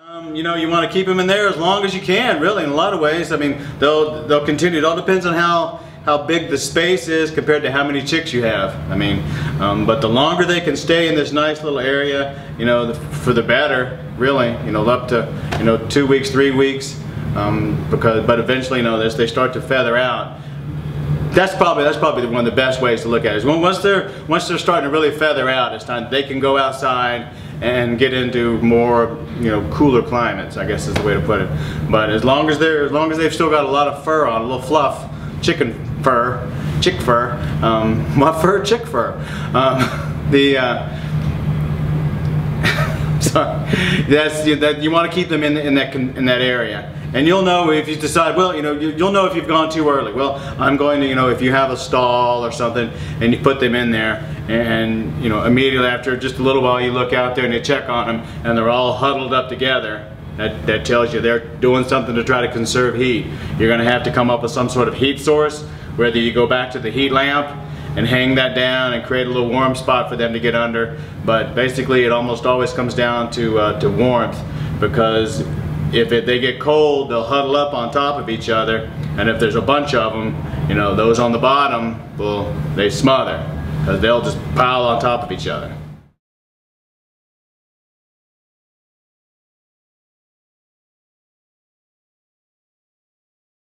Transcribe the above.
You know, you want to keep them in there as long as you can, really, in a lot of ways. I mean, they'll continue. It all depends on how big the space is compared to how many chicks you have. I mean, but the longer they can stay in this nice little area, you know, for the better, really. You know, up to, you know, 2 weeks, 3 weeks, but eventually, you know, as they start to feather out. That's probably one of the best ways to look at it. Is once they're starting to really feather out, it's time they can go outside and get into more, you know, cooler climates, I guess is the way to put it. But as long as they've still got a lot of fur on, a little fluff, chick fur, what fur? Chick fur. That you want to keep them in that area. And you'll know if you decide, well, you know, you'll know if you've gone too early. Well, I'm going to, you know, if you have a stall or something and you put them in there, and, you know, immediately after just a little while you look out there and you check on them and they're all huddled up together, that tells you they're doing something to try to conserve heat. You're going to have to come up with some sort of heat source, whether you go back to the heat lamp and hang that down and create a little warm spot for them to get under. But basically it almost always comes down to warmth, because if they get cold, they'll huddle up on top of each other, and if there's a bunch of them, you know, those on the bottom, well, they smother, because they'll just pile on top of each other.